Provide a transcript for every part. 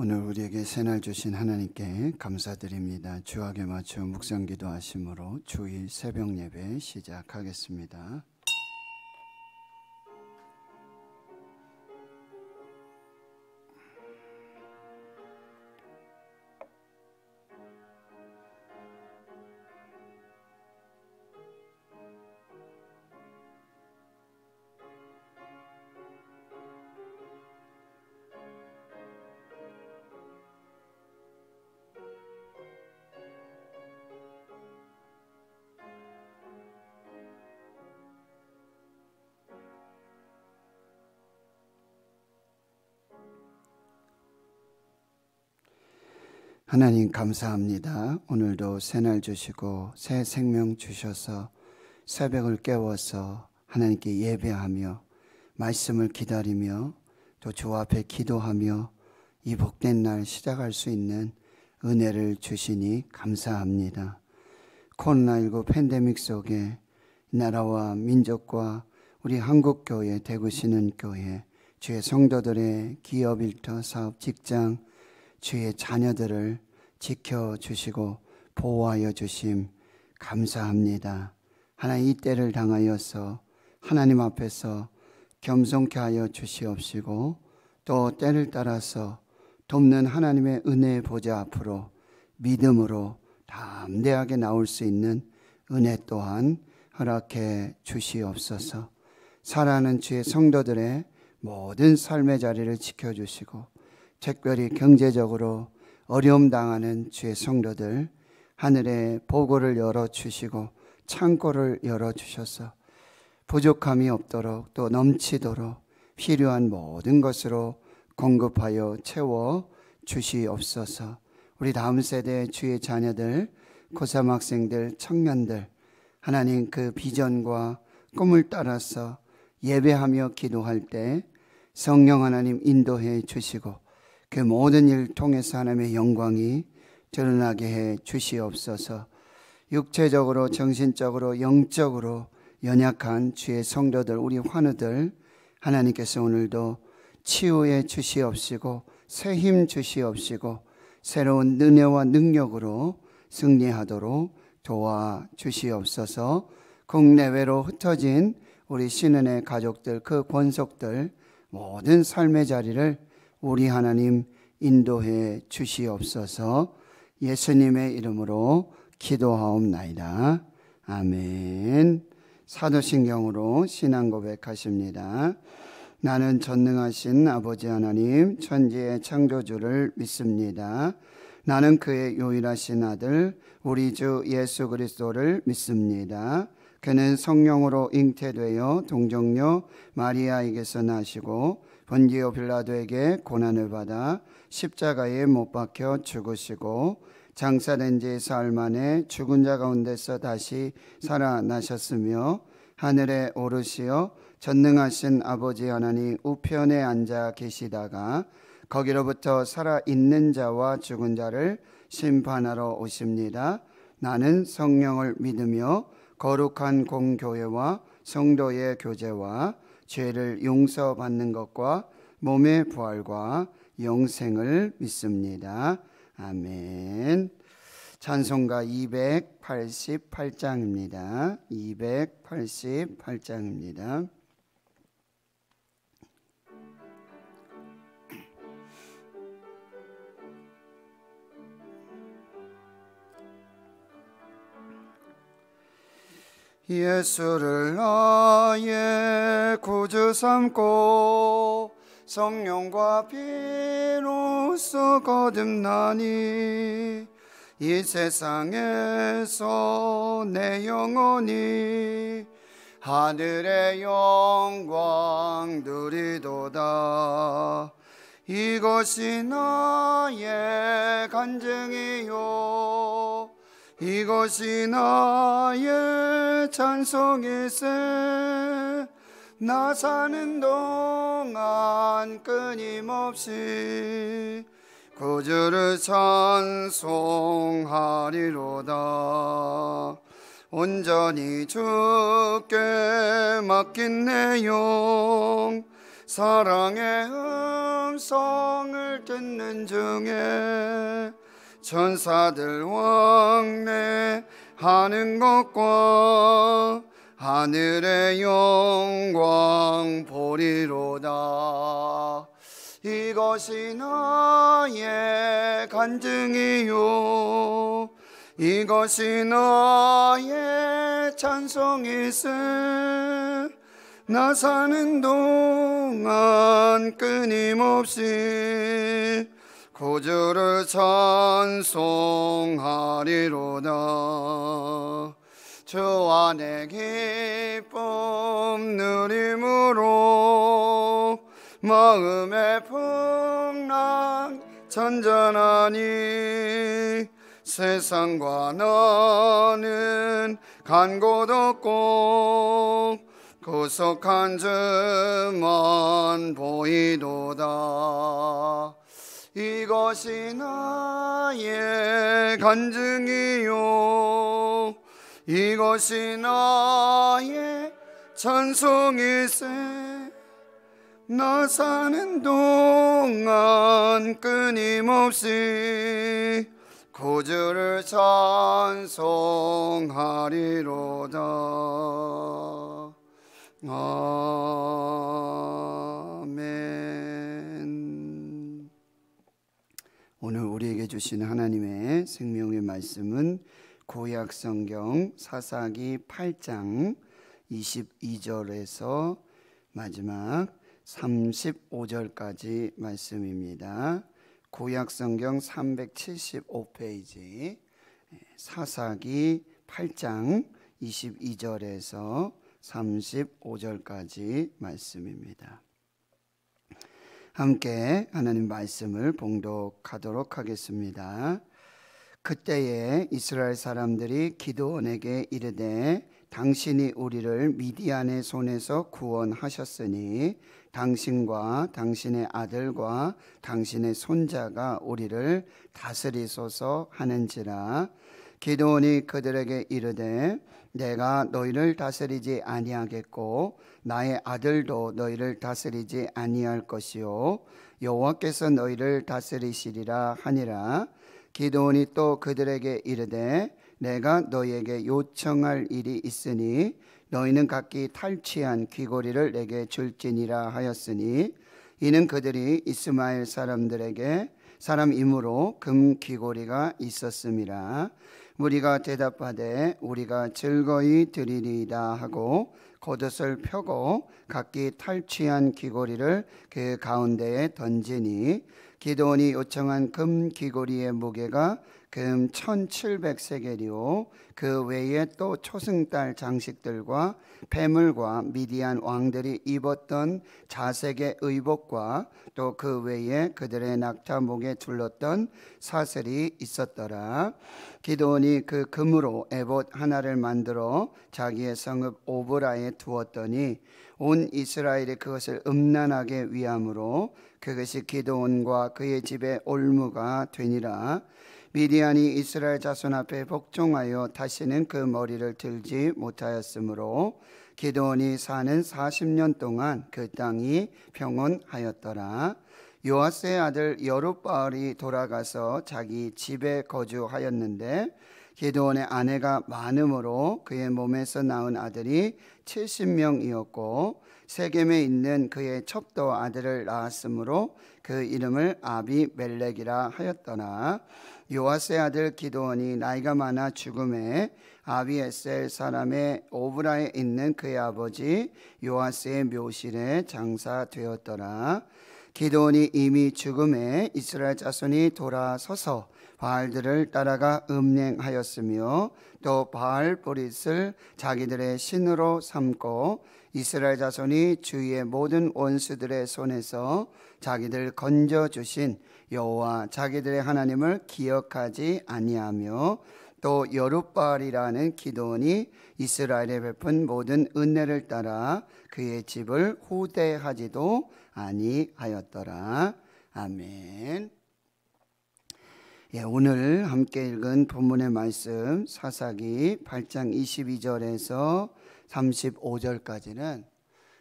오늘 우리에게 새날 주신 하나님께 감사드립니다. 주악에 맞춰 묵상기도 하심으로 주일 새벽 예배 시작하겠습니다. 하나님 감사합니다. 오늘도 새날 주시고 새 생명 주셔서 새벽을 깨워서 하나님께 예배하며 말씀을 기다리며 또 주 앞에 기도하며 이 복된 날 시작할 수 있는 은혜를 주시니 감사합니다. 코로나19 팬데믹 속에 나라와 민족과 우리 한국교회 대구신은교회 주의 성도들의 기업 일터 사업 직장 주의 자녀들을 지켜주시고 보호하여 주심 감사합니다. 하나님 이 때를 당하여서 하나님 앞에서 겸손케 하여 주시옵시고 또 때를 따라서 돕는 하나님의 은혜의 보좌 앞으로 믿음으로 담대하게 나올 수 있는 은혜 또한 허락해 주시옵소서. 살아가는 주의 성도들의 모든 삶의 자리를 지켜주시고 특별히 경제적으로 어려움 당하는 주의 성도들 하늘의 보고를 열어주시고 창고를 열어주셔서 부족함이 없도록 또 넘치도록 필요한 모든 것으로 공급하여 채워 주시옵소서. 우리 다음 세대 주의 자녀들 고3 학생들 청년들 하나님 그 비전과 꿈을 따라서 예배하며 기도할 때 성령 하나님 인도해 주시고 그 모든 일 통해서 하나님의 영광이 드러나게 해 주시옵소서. 육체적으로 정신적으로 영적으로 연약한 주의 성도들 우리 환우들 하나님께서 오늘도 치유해 주시옵시고 새 힘 주시옵시고 새로운 은혜와 능력으로 승리하도록 도와주시옵소서. 국내외로 흩어진 우리 신은의 가족들 그 권속들 모든 삶의 자리를 우리 하나님 인도해 주시옵소서. 예수님의 이름으로 기도하옵나이다. 아멘. 사도신경으로 신앙 고백하십니다. 나는 전능하신 아버지 하나님 천지의 창조주를 믿습니다. 나는 그의 유일하신 아들 우리 주 예수 그리스도를 믿습니다. 그는 성령으로 잉태되어 동정녀 마리아에게서 나시고 본디오 빌라도에게 고난을 받아 십자가에 못 박혀 죽으시고 장사된 지 사흘 만에 죽은 자 가운데서 다시 살아나셨으며 하늘에 오르시어 전능하신 아버지 하나님 우편에 앉아 계시다가 거기로부터 살아있는 자와 죽은 자를 심판하러 오십니다. 나는 성령을 믿으며 거룩한 공교회와 성도의 교제와 죄를 용서받는 것과 몸의 부활과 영생을 믿습니다. 아멘. 찬송가 288장입니다. 288장입니다. 예수를 나의 구주 삼고 성령과 피로써 거듭나니 이 세상에서 내 영혼이 하늘의 영광 누리도다. 이것이 나의 간증이요 이것이 나의 찬송일세. 나 사는 동안 끊임없이 구주를 찬송하리로다. 온전히 주께 맡긴 내 영 사랑의 음성을 듣는 중에 천사들 왕래하는 것과 하늘의 영광 보리로다. 이것이 나의 간증이요 이것이 나의 찬송일세. 나 사는 동안 끊임없이 구주를 찬송하리로다. 주 안에 기쁨 누림으로 마음의 풍랑 잔잔하니 세상과 나는 간 곳 없고 구속한 주만 보이도다. 이것이 나의 간증이요 이것이 나의 찬송일세. 나 사는 동안 끊임없이 구주를 찬송하리로다. 아멘. 오늘 우리에게 주신 하나님의 생명의 말씀은 구약성경 사사기 8장 22절에서 마지막 35절까지 말씀입니다. 구약성경 375페이지 사사기 8장 22절에서 35절까지 말씀입니다. 함께 하나님 말씀을 봉독하도록 하겠습니다. 그때에 이스라엘 사람들이 기드온에게 이르되 당신이 우리를 미디안의 손에서 구원하셨으니 당신과 당신의 아들과 당신의 손자가 우리를 다스리소서 하는지라. 기드온이 그들에게 이르되 내가 너희를 다스리지 아니하겠고 나의 아들도 너희를 다스리지 아니할 것이요 여호와께서 너희를 다스리시리라 하니라. 기드온이 또 그들에게 이르되 내가 너희에게 요청할 일이 있으니 너희는 각기 탈취한 귀고리를 내게 줄지니라 하였으니 이는 그들이 이스마엘 사람들에게 사람이므로 금 귀고리가 있었음이라. 무리가 대답하되 우리가 즐거이 드리리이다 하고 겉옷을 펴고 각기 탈취한 귀고리를 그 가운데에 던지니 기드온이 요청한 금 귀고리의 무게가 금 1700세겔이요 그 외에 또 초승달 장식들과 폐물과 미디안 왕들이 입었던 자색의 의복과 또 그 외에 그들의 낙타 목에 둘렀던 사슬이 있었더라. 기드온이 그 금으로 에봇 하나를 만들어 자기의 성읍 오브라에 두었더니 온 이스라엘이 그것을 음란하게 위함으로 그것이 기드온과 그의 집의 올무가 되니라. 미디안이 이스라엘 자손 앞에 복종하여 다시는 그 머리를 들지 못하였으므로 기드온이 사는 40년 동안 그 땅이 평온하였더라. 요아스의 아들 여룹바알이 돌아가서 자기 집에 거주하였는데 기드온의 아내가 많음으로 그의 몸에서 낳은 아들이 70명이었고 세겜에 있는 그의 첩도 아들을 낳았으므로 그 이름을 아비멜렉이라 하였더라. 요아스의 아들 기드온이 나이가 많아 죽음에 아비에셀 사람의 오브라에 있는 그의 아버지 요아스의 묘실에 장사되었더라. 기드온이 이미 죽음에 이스라엘 자손이 돌아서서 바알들을 따라가 음행하였으며 또 바알보릿을 자기들의 신으로 삼고 이스라엘 자손이 주위의 모든 원수들의 손에서 자기들 건져주신 여호와 자기들의 하나님을 기억하지 아니하며 또 여룹바알이라는 기드온이 이스라엘에 베푼 모든 은혜를 따라 그의 집을 후대하지도 아니하였더라. 아멘. 오늘 함께 읽은 본문의 말씀 사사기 8장 22절에서 35절까지는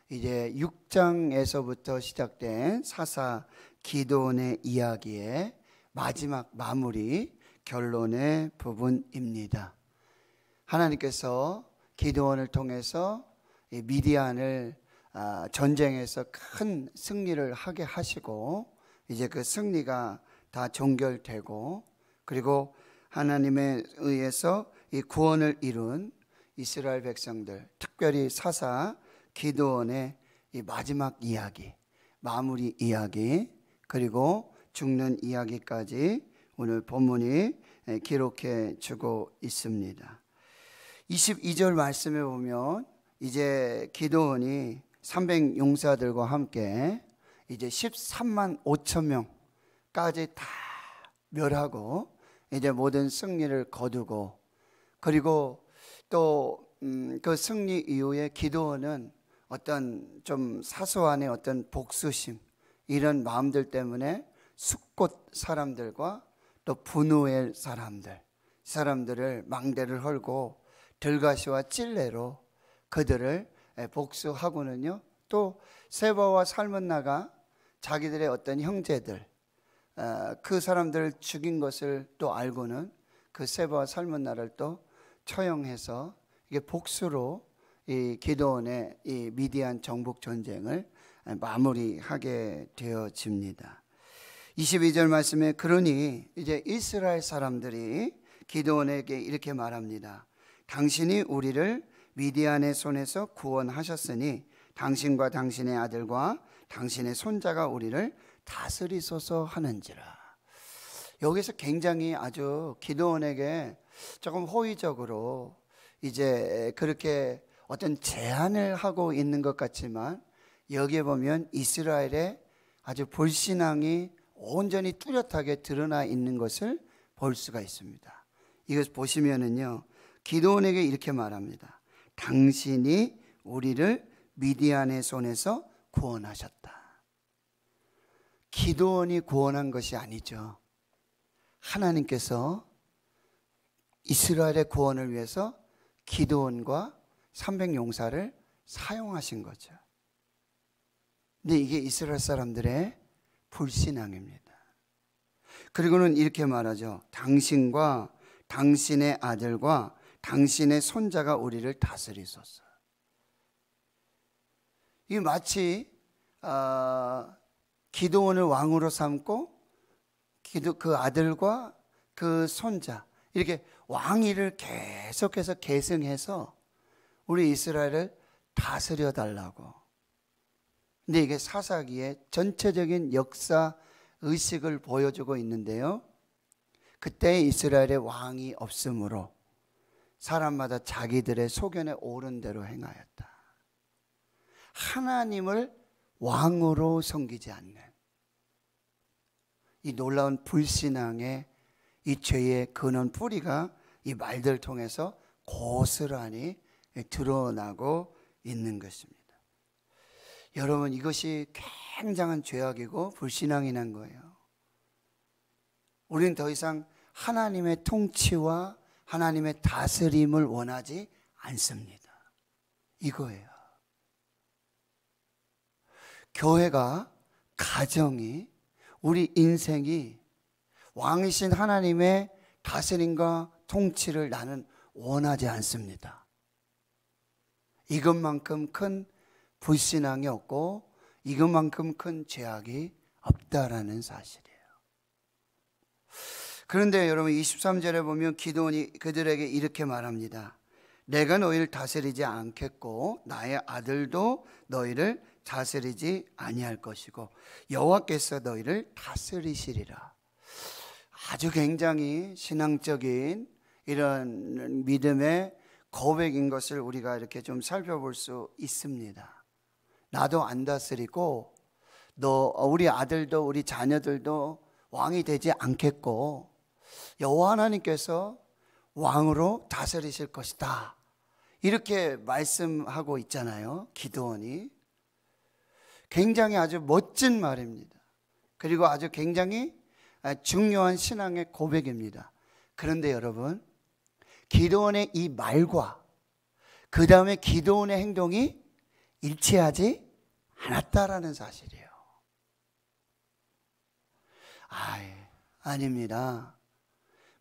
이제 6장에서부터 시작된 사사 기드온의 이야기의 마지막 마무리 결론의 부분입니다. 하나님께서 기드온을 통해서 이 미디안을 전쟁에서 큰 승리를 하게 하시고 이제 그 승리가 다 종결되고 그리고 하나님에 의해서 이 구원을 이룬 이스라엘 백성들, 특별히 사사 기드온의 이 마지막 이야기, 마무리 이야기, 그리고 죽는 이야기까지 오늘 본문이 기록해 주고 있습니다. 22절 말씀에 보면 이제 기드온이 300용사들과 함께 이제 13만 5천 명까지 다 멸하고 이제 모든 승리를 거두고 그리고 또 그 승리 이후에 기드온은 어떤 좀 사소한의 어떤 복수심 이런 마음들 때문에 숫곳 사람들과 또 분우엘 사람들을 망대를 헐고 들가시와 찔레로 그들을 복수하고는요, 또 세바와 살문나가 자기들의 어떤 형제들 그 사람들을 죽인 것을 또 알고는 그 세바와 살문나를 또 처형해서 이게 복수로 이 기드온의 이 미디안 정복 전쟁을 마무리하게 되어집니다. 22절 말씀에 그러니 이제 이스라엘 사람들이 기드온에게 이렇게 말합니다. 당신이 우리를 미디안의 손에서 구원하셨으니 당신과 당신의 아들과 당신의 손자가 우리를 다스리소서 하는지라. 여기서 굉장히 아주 기드온에게 조금 호의적으로 이제 그렇게 어떤 제안을 하고 있는 것 같지만 여기에 보면 이스라엘의 아주 불신앙이 온전히 뚜렷하게 드러나 있는 것을 볼 수가 있습니다. 이것 보시면은요, 기드온에게 이렇게 말합니다. 당신이 우리를 미디안의 손에서 구원하셨다. 기드온이 구원한 것이 아니죠. 하나님께서 이스라엘의 구원을 위해서 기드온과 300용사를 사용하신 거죠. 근데 이게 이스라엘 사람들의 불신앙입니다. 그리고는 이렇게 말하죠. 당신과 당신의 아들과 당신의 손자가 우리를 다스리소서. 이 마치 기드온을 왕으로 삼고 그 아들과 그 손자 이렇게 왕위를 계속해서 계승해서 우리 이스라엘을 다스려 달라고. 근데 이게 사사기의 전체적인 역사 의식을 보여주고 있는데요, 그때 이스라엘의 왕이 없으므로 사람마다 자기들의 소견에 옳은 대로 행하였다. 하나님을 왕으로 섬기지 않는 이 놀라운 불신앙의 이 죄의 근원 뿌리가 이 말들을 통해서 고스란히 드러나고 있는 것입니다. 여러분, 이것이 굉장한 죄악이고 불신앙이 난 거예요. 우리는 더 이상 하나님의 통치와 하나님의 다스림을 원하지 않습니다. 이거예요. 교회가, 가정이, 우리 인생이 왕이신 하나님의 다스림과 통치를 나는 원하지 않습니다. 이것만큼 큰 불신앙이 없고 이것만큼 큰 죄악이 없다라는 사실이에요. 그런데 여러분 23절에 보면 기드온이 그들에게 이렇게 말합니다. 내가 너희를 다스리지 않겠고 나의 아들도 너희를 다스리지 아니할 것이고 여호와께서 너희를 다스리시리라. 아주 굉장히 신앙적인 이런 믿음의 고백인 것을 우리가 이렇게 좀 살펴볼 수 있습니다. 나도 안 다스리고 우리 아들도 우리 자녀들도 왕이 되지 않겠고 여호와 하나님께서 왕으로 다스리실 것이다. 이렇게 말씀하고 있잖아요. 기드온이. 굉장히 아주 멋진 말입니다. 그리고 아주 굉장히 중요한 신앙의 고백입니다. 그런데 여러분, 기드온의 이 말과 그 다음에 기드온의 행동이 일치하지 않았다라는 사실이에요. 아닙니다.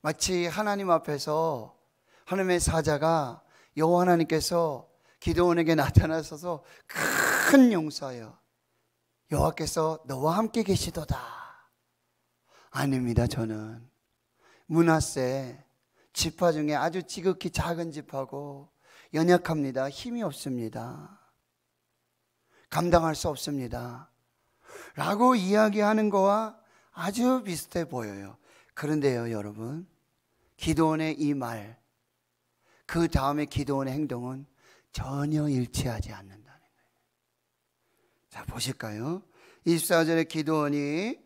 마치 하나님 앞에서 하나님의 사자가 여호와 하나님께서 기드온에게 나타나셔서 큰 용사여 여호와께서 너와 함께 계시도다. 아닙니다. 저는 므낫세 지파 중에 아주 지극히 작은 지파고 연약합니다. 힘이 없습니다. 감당할 수 없습니다 라고 이야기하는 거와 아주 비슷해 보여요. 그런데요 여러분, 기드온의 이 말, 그 다음에 기드온의 행동은 전혀 일치하지 않는다는 거예요. 자 보실까요? 24절에 기드온이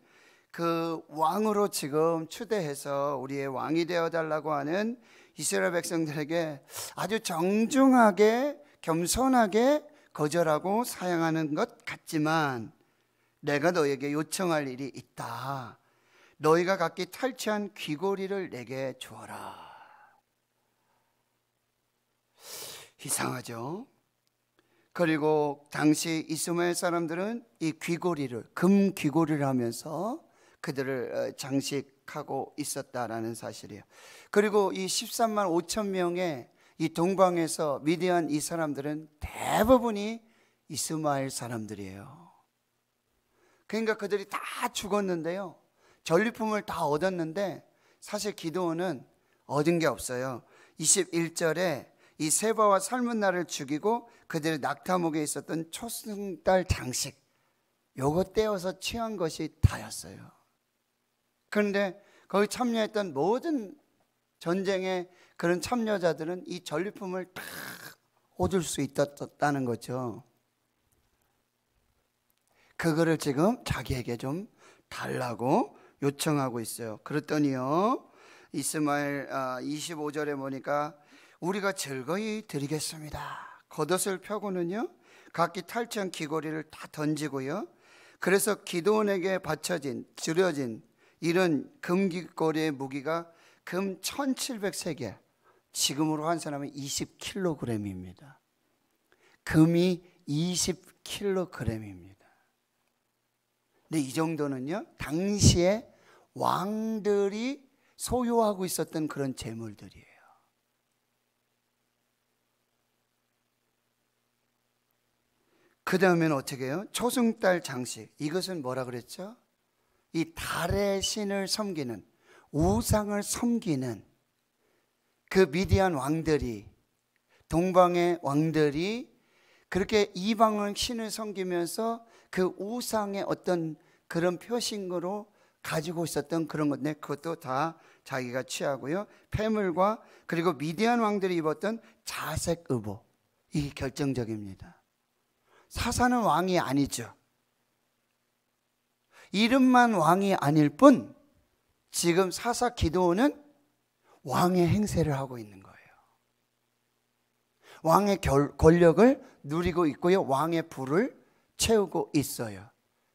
그 왕으로 지금 추대해서 우리의 왕이 되어달라고 하는 이스라엘 백성들에게 아주 정중하게 겸손하게 거절하고 사양하는 것 같지만, 내가 너에게 요청할 일이 있다. 너희가 각기 탈취한 귀고리를 내게 주어라. 이상하죠? 그리고 당시 이스마엘 사람들은 이 귀고리를, 금 귀고리를 하면서 그들을 장식하고 있었다라는 사실이에요. 그리고 이 13만 5천 명의 이 동방에서 미디안 이 사람들은 대부분이 이스마엘 사람들이에요. 그러니까 그들이 다 죽었는데요, 전리품을 다 얻었는데 사실 기드온은 얻은 게 없어요. 21절에 이 세바와 살문나를 죽이고 그들의 낙타목에 있었던 초승달 장식, 요거 떼어서 취한 것이 다였어요. 그런데 거기 참여했던 모든 전쟁의 그런 참여자들은 이 전리품을 다 얻을 수 있었다는 거죠. 그거를 지금 자기에게 좀 달라고 요청하고 있어요. 그랬더니요, 이스마엘 25절에 보니까 우리가 즐거이 드리겠습니다. 겉옷을 펴고는요 각기 탈취한 귀고리를 다 던지고요, 그래서 기드온에게 드려진 이런 금귀고리의 무기가 금 1700세겔, 지금으로 환산하면 20kg입니다. 금이 20kg입니다. 근데 이 정도는요 당시에 왕들이 소유하고 있었던 그런 재물들이에요. 그 다음에는 어떻게 해요? 초승달 장식, 이것은 뭐라 그랬죠? 이 달의 신을 섬기는, 우상을 섬기는 그 미디안 왕들이, 동방의 왕들이 그렇게 이방의 신을 섬기면서 그 우상의 어떤 그런 표식으로 가지고 있었던 그런 건데, 그것도 다 자기가 취하고요, 폐물과 그리고 미디안 왕들이 입었던 자색 의복, 이게 결정적입니다. 사사는 왕이 아니죠. 이름만 왕이 아닐 뿐 지금 사사 기드온은 왕의 행세를 하고 있는 거예요. 왕의 권력을 누리고 있고요, 왕의 부를 채우고 있어요.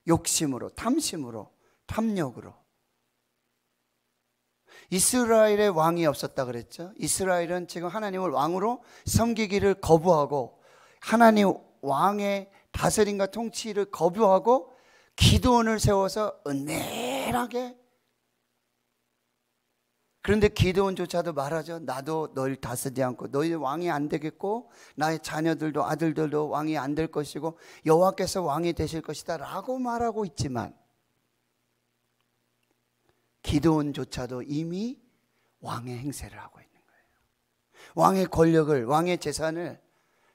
욕심으로, 탐심으로, 탐욕으로. 이스라엘의 왕이 없었다 그랬죠. 이스라엘은 지금 하나님을 왕으로 섬기기를 거부하고 하나님 왕의 다스림과 통치를 거부하고 기드온을 세워서 은밀하게, 그런데 기드온조차도 말하죠. 나도 널 다스리지 않고 너희 왕이 안 되겠고 나의 자녀들도 아들들도 왕이 안 될 것이고 여호와께서 왕이 되실 것이다 라고 말하고 있지만, 기드온조차도 이미 왕의 행세를 하고 있는 거예요. 왕의 권력을, 왕의 재산을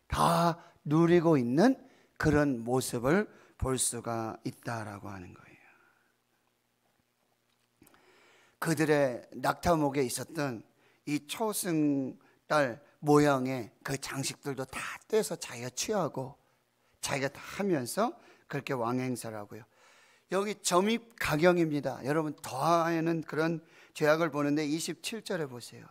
다 누리고 있는 그런 모습을 볼 수가 있다라고 하는 거예요. 그들의 낙타목에 있었던 이 초승달 모양의 그 장식들도 다 떼서 자기가 취하고 자기가 다 하면서 그렇게 왕행사를 하고요. 여기 점입 가경입니다. 여러분 더하에는 그런 죄악을 보는데 27절에 보세요.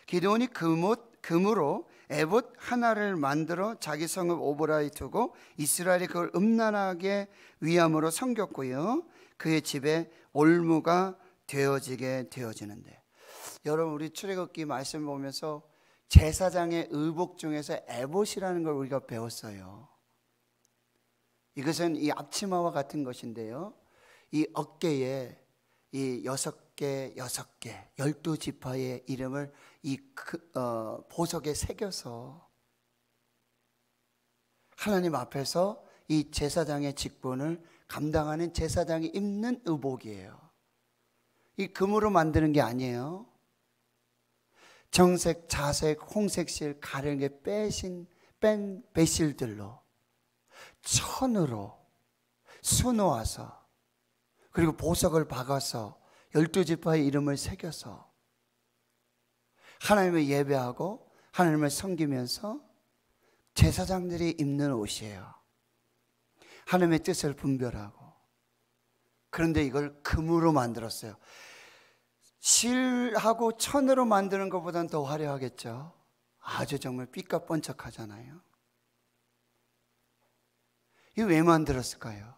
기드온이 금으로 에봇 하나를 만들어 자기 성읍 오보라에 두고 이스라엘이 그걸 음란하게 위함으로 섬겼고요, 그의 집에 올무가 되어지게 되어지는데, 여러분 우리 출애굽기 말씀 보면서 제사장의 의복 중에서 에봇이라는 걸 우리가 배웠어요. 이것은 이 앞치마와 같은 것인데요, 이 어깨에 이 6개 12지파의 이름을 이 보석에 새겨서 하나님 앞에서 이 제사장의 직분을 감당하는 제사장이 입는 의복이에요. 이 금으로 만드는 게 아니에요. 정색, 자색, 홍색실 가르게 뺀 배실들로 천으로 수놓아서, 그리고 보석을 박아서 12지파의 이름을 새겨서 하나님을 예배하고 하나님을 섬기면서 제사장들이 입는 옷이에요. 하나님의 뜻을 분별하고. 그런데 이걸 금으로 만들었어요. 실하고 천으로 만드는 것보다는 더 화려하겠죠. 아주 정말 삐까뻔쩍하잖아요. 이거 왜 만들었을까요?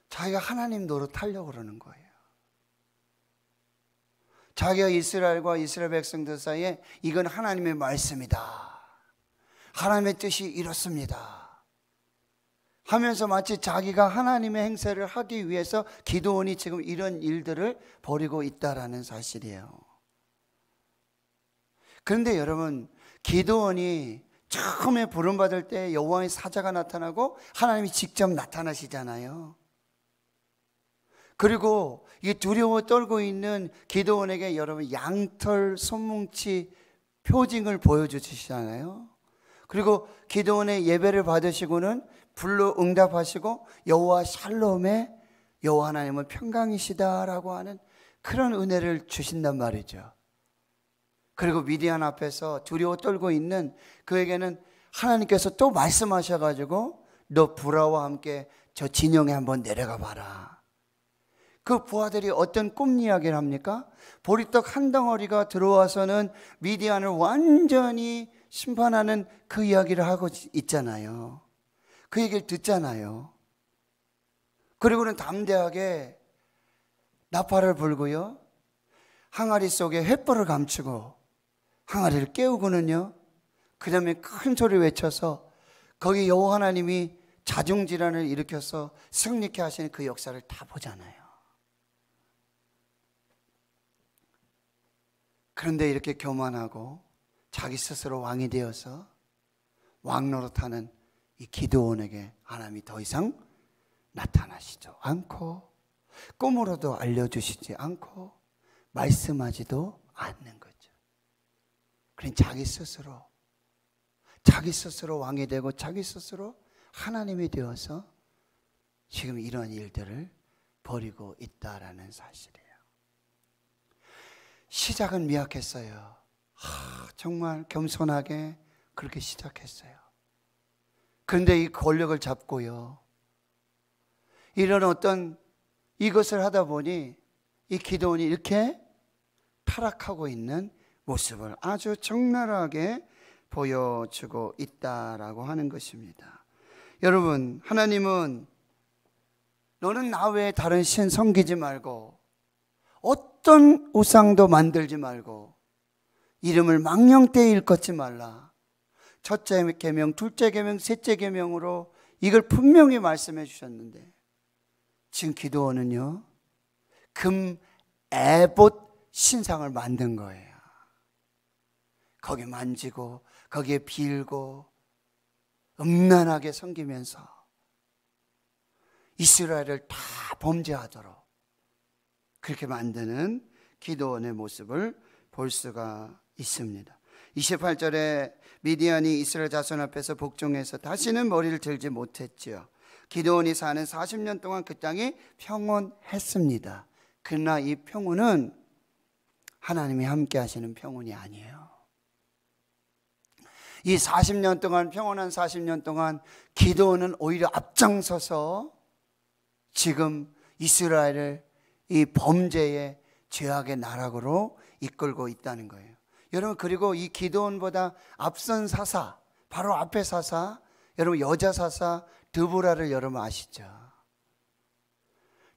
자기가 하나님 노릇하려고 그러는 거예요. 자기가 이스라엘과 이스라엘 백성들 사이에 이건 하나님의 말씀이다, 하나님의 뜻이 이렇습니다 하면서 마치 자기가 하나님의 행세를 하기 위해서 기드온이 지금 이런 일들을 벌이고 있다라는 사실이에요. 그런데 여러분, 기드온이 처음에 부름받을 때 여호와의 사자가 나타나고 하나님이 직접 나타나시잖아요. 그리고 이 두려워 떨고 있는 기드온에게 여러분 양털 손뭉치 표징을 보여주시잖아요. 그리고 기드온의 예배를 받으시고는 불로 응답하시고 여호와 샬롬의 여호와 하나님은 평강이시다라고 하는 그런 은혜를 주신단 말이죠. 그리고 미디안 앞에서 두려워 떨고 있는 그에게는 하나님께서 또 말씀하셔가지고 너 부하와 함께 저 진영에 한번 내려가 봐라. 그 부하들이 어떤 꿈 이야기를 합니까? 보리떡 한 덩어리가 들어와서는 미디안을 완전히 심판하는 그 이야기를 하고 있잖아요. 그 얘기를 듣잖아요. 그리고는 담대하게 나팔을 불고요, 항아리 속에 횃불을 감추고 항아리를 깨우고는요, 그 다음에 큰 소리 외쳐서 거기 여호와 하나님이 자중질환을 일으켜서 승리케 하시는 그 역사를 다 보잖아요. 그런데 이렇게 교만하고 자기 스스로 왕이 되어서 왕 노릇하는 이 기드온에게 하나님이 더 이상 나타나시지 않고 꿈으로도 알려주시지 않고 말씀하지도 않는 거죠. 그러니 자기 스스로 왕이 되고 자기 스스로 하나님이 되어서 지금 이런 일들을 벌이고 있다라는 사실이에요. 시작은 미약했어요. 정말 겸손하게 그렇게 시작했어요. 그런데 이 권력을 잡고요, 이런 어떤 이것을 하다 보니 이 기드온이 이렇게 타락하고 있는 모습을 아주 적나라하게 보여주고 있다라고 하는 것입니다. 여러분, 하나님은 너는 나 외에 다른 신 섬기지 말고 어떤 우상도 만들지 말고 이름을 망령되이 일컫지 말라. 첫째 계명, 둘째 계명, 셋째 계명으로 이걸 분명히 말씀해 주셨는데 지금 기드온은요, 금 에봇 신상을 만든 거예요. 거기 만지고 거기에 빌고 음란하게 섬기면서 이스라엘을 다 범죄하도록 그렇게 만드는 기드온의 모습을 볼 수가 있습니다. 28절에 미디안이 이스라엘 자손 앞에서 복종해서 다시는 머리를 들지 못했지요. 기드온이 사는 40년 동안 그 땅이 평온했습니다. 그러나 이 평온은 하나님이 함께 하시는 평온이 아니에요. 이 40년 동안, 평온한 40년 동안 기드온은 오히려 앞장서서 지금 이스라엘을 이 범죄의 죄악의 나락으로 이끌고 있다는 거예요. 여러분, 그리고 이 기드온보다 앞선 사사, 바로 앞에 사사, 여러분 여자 사사 드보라를 여러분 아시죠?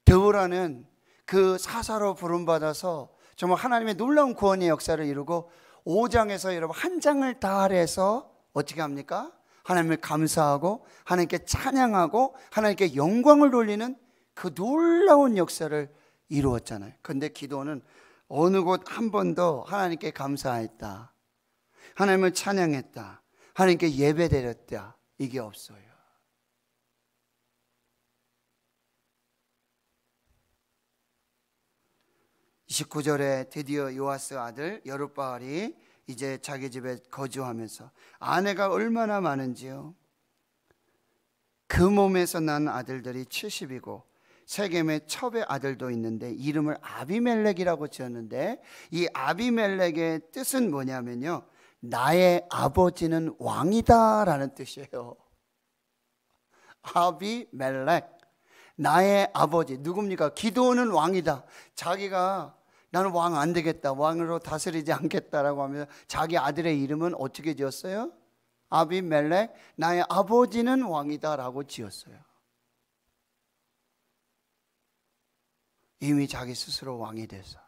드보라는 그 사사로 부름받아서 정말 하나님의 놀라운 구원의 역사를 이루고 5장에서 여러분 한 장을 다 할애해서 어떻게 합니까? 하나님을 감사하고 하나님께 찬양하고 하나님께 영광을 돌리는 그 놀라운 역사를 이루었잖아요. 그런데 기도는 어느 곳 한 번도 하나님께 감사했다, 하나님을 찬양했다, 하나님께 예배드렸다, 이게 없어요. (29절에) 드디어 요아스 아들 여룹바알이 이제 자기 집에 거주하면서 아내가 얼마나 많은지요. 그 몸에서 난 아들들이 70이고 세겜에 첩의 아들도 있는데 이름을 아비멜렉이라고 지었는데, 이 아비멜렉의 뜻은 뭐냐면요, 나의 아버지는 왕이다 라는 뜻이에요. 아비멜렉, 나의 아버지. 누굽니까? 기드온은 왕이다. 자기가 나는 왕 안 되겠다, 왕으로 다스리지 않겠다라고 하면서 자기 아들의 이름은 어떻게 지었어요? 아비멜렉, 나의 아버지는 왕이다 라고 지었어요. 이미 자기 스스로 왕이 돼서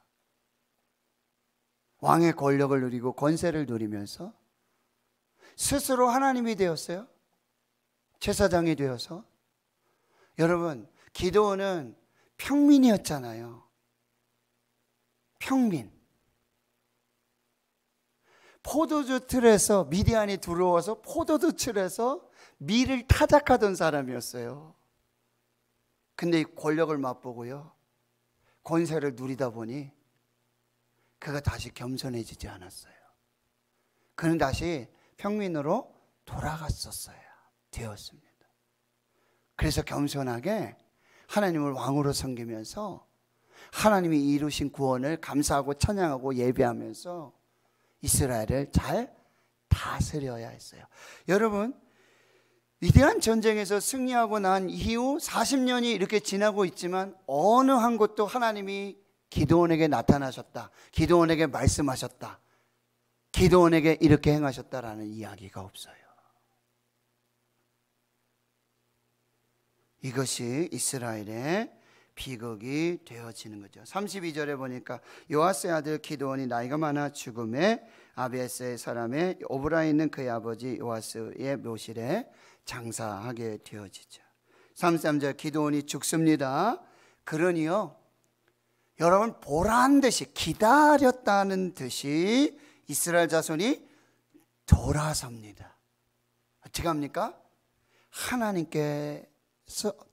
왕의 권력을 누리고 권세를 누리면서 스스로 하나님이 되었어요. 제사장이 되어서. 여러분, 기드온은 평민이었잖아요. 평민. 포도주 틀에서 미디안이 들어와서 포도주 틀에서 밀을 타작하던 사람이었어요. 근데 이 권력을 맛보고요, 권세를 누리다 보니 그가 다시 겸손해지지 않았어요. 그는 다시 평민으로 돌아갔었어야 되었습니다. 그래서 겸손하게 하나님을 왕으로 섬기면서 하나님이 이루신 구원을 감사하고 찬양하고 예배하면서 이스라엘을 잘 다스려야 했어요. 여러분, 위대한 전쟁에서 승리하고 난 이후 40년이 이렇게 지나고 있지만 어느 한 곳도 하나님이 기드온에게 나타나셨다, 기드온에게 말씀하셨다, 기드온에게 이렇게 행하셨다라는 이야기가 없어요. 이것이 이스라엘의 비극이 되어지는 거죠. 32절에 보니까 요아스의 아들 기드온이 나이가 많아 죽음에 아비에스의 사람의 오브라에 있는 그의 아버지 요아스의 묘실에 장사하게 되어지죠. 33절, 기드온이 죽습니다. 그러니요, 여러분, 보란듯이 기다렸다는 듯이 이스라엘 자손이 돌아섭니다. 어떻게 합니까? 하나님께서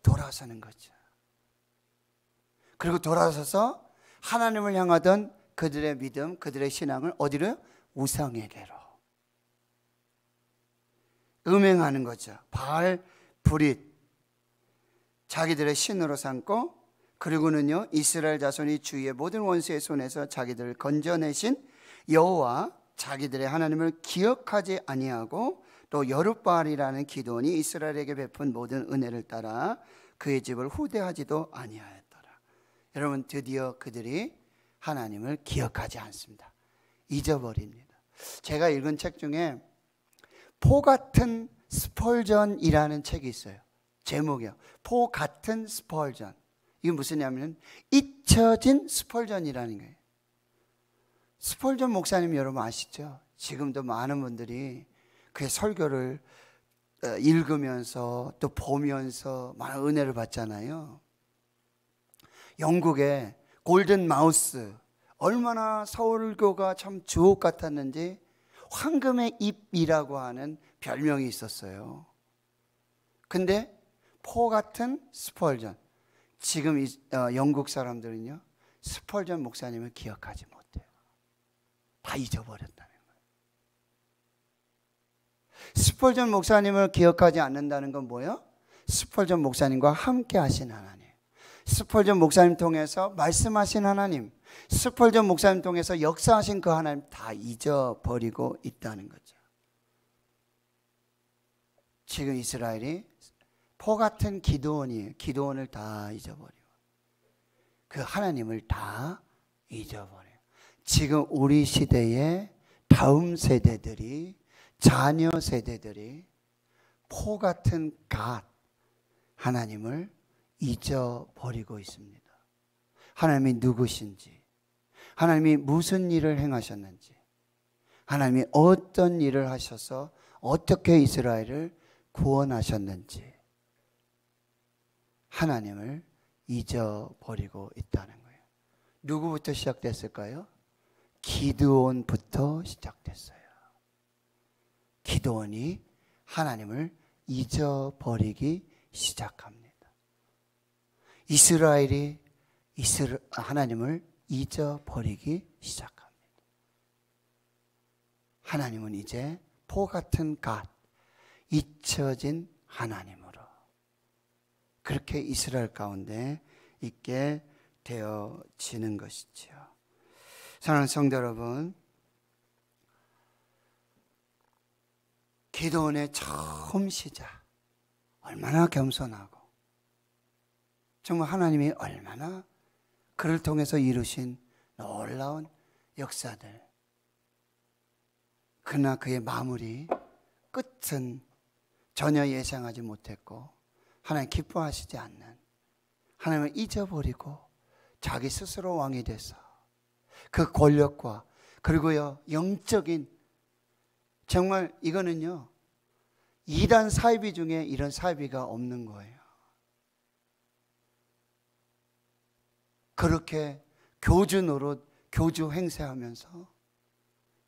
돌아서는 거죠. 그리고 돌아서서 하나님을 향하던 그들의 믿음, 그들의 신앙을 어디로? 우상에게로 음행하는 거죠. 바알, 브릿, 자기들의 신으로 삼고, 그리고는요, 이스라엘 자손이 주위의 모든 원수의 손에서 자기들을 건져내신 여호와 자기들의 하나님을 기억하지 아니하고, 또 여룹바알이라는 기드온이 이스라엘에게 베푼 모든 은혜를 따라 그의 집을 후대하지도 아니하였더라. 여러분, 드디어 그들이 하나님을 기억하지 않습니다. 잊어버립니다. 제가 읽은 책 중에 포 같은 스펄전이라는 책이 있어요. 제목이요, 포 같은 스펄전. 이게 무슨 냐면 잊혀진 스펄전이라는 거예요. 스펄전 목사님 여러분 아시죠? 지금도 많은 분들이 그의 설교를 읽으면서 또 보면서 많은 은혜를 받잖아요. 영국의 골든 마우스, 얼마나 설교가 참 주옥 같았는지 황금의 입이라고 하는 별명이 있었어요. 근데 포 같은 스펄전, 지금 영국 사람들은요, 스펄전 목사님을 기억하지 못해요. 다 잊어버렸다는 거예요. 스펄전 목사님을 기억하지 않는다는 건 뭐예요? 스펄전 목사님과 함께 하신 하나님, 스펄전 목사님 통해서 말씀하신 하나님, 스펄전 목사님 통해서 역사하신 그 하나님 다 잊어버리고 있다는 거죠. 지금 이스라엘이 포 같은 기드온이에요. 기드온을 다 잊어버리고 그 하나님을 다 잊어버려요. 지금 우리 시대의 다음 세대들이, 자녀 세대들이 포 같은 갓 하나님을 잊어버리고 있습니다. 하나님이 누구신지, 하나님이 무슨 일을 행하셨는지, 하나님이 어떤 일을 하셔서 어떻게 이스라엘을 구원하셨는지 하나님을 잊어버리고 있다는 거예요. 누구부터 시작됐을까요? 기드온부터 시작됐어요. 기드온이 하나님을 잊어버리기 시작합니다. 이스라엘이 하나님을 잊어버리기 시작합니다. 하나님은 이제 포 같은 갓, 잊혀진 하나님으로 그렇게 이스라엘 가운데 있게 되어지는 것이죠. 사랑하는 성도 여러분, 기도원의 처음 시작, 얼마나 겸손하고 정말 하나님이 얼마나 그를 통해서 이루신 놀라운 역사들, 그러나 그의 마무리, 끝은 전혀 예상하지 못했고 하나님 기뻐하시지 않는, 하나님을 잊어버리고 자기 스스로 왕이 돼서 그 권력과 그리고요 영적인, 정말 이거는요 이단 사이비 중에 이런 사이비가 없는 거예요. 그렇게 교주 노릇, 교주 행세하면서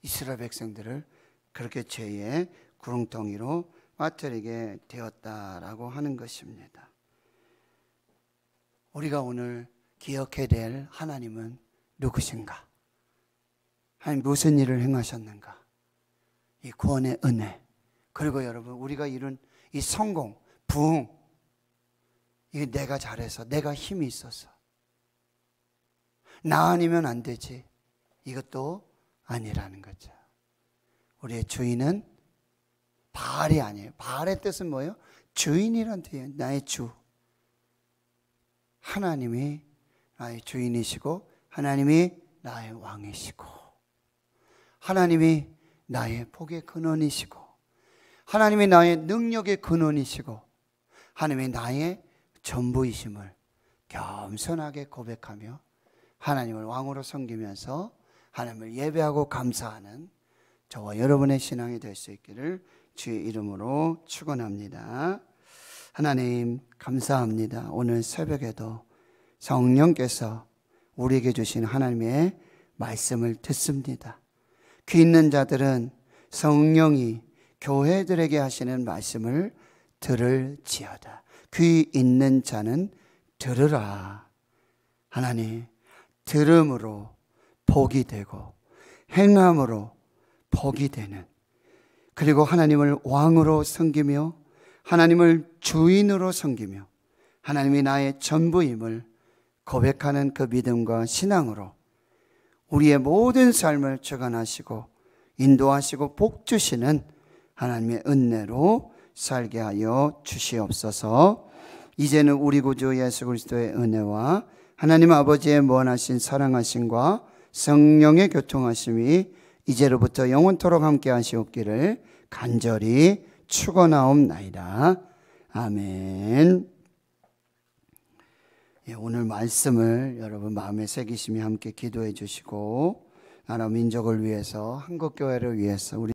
이스라엘 백성들을 그렇게 죄의 구렁텅이로 빠뜨리게 되었다라고 하는 것입니다. 우리가 오늘 기억해야 될 하나님은 누구신가? 하나님 무슨 일을 행하셨는가? 이 구원의 은혜, 그리고 여러분 우리가 이룬 이 성공, 부흥, 이게 내가 잘해서, 내가 힘이 있어서, 나 아니면 안 되지, 이것도 아니라는 거죠. 우리의 주인은 바알이 아니에요. 바알의 뜻은 뭐예요? 주인이란 뜻이에요. 나의 주. 하나님이 나의 주인이시고 하나님이 나의 왕이시고 하나님이 나의 복의 근원이시고 하나님이 나의 능력의 근원이시고 하나님이 나의 전부이심을 겸손하게 고백하며 하나님을 왕으로 섬기면서 하나님을 예배하고 감사하는 저와 여러분의 신앙이 될 수 있기를 주의 이름으로 축원합니다. 하나님 감사합니다. 오늘 새벽에도 성령께서 우리에게 주신 하나님의 말씀을 듣습니다. 귀 있는 자들은 성령이 교회들에게 하시는 말씀을 들을지어다. 귀 있는 자는 들으라. 하나님, 들음으로 복이 되고 행함으로 복이 되는, 그리고 하나님을 왕으로 섬기며 하나님을 주인으로 섬기며 하나님이 나의 전부임을 고백하는 그 믿음과 신앙으로 우리의 모든 삶을 주관하시고 인도하시고 복 주시는 하나님의 은혜로 살게 하여 주시옵소서. 이제는 우리 구주 예수 그리스도의 은혜와 하나님 아버지의 무한하신 사랑하심과 성령의 교통하심이 이제로부터 영원토록 함께 하시옵기를 간절히 축원하옵나이다. 아멘. 오늘 말씀을 여러분 마음에 새기시며 함께 기도해 주시고 나라 민족을 위해서, 한국교회를 위해서, 우리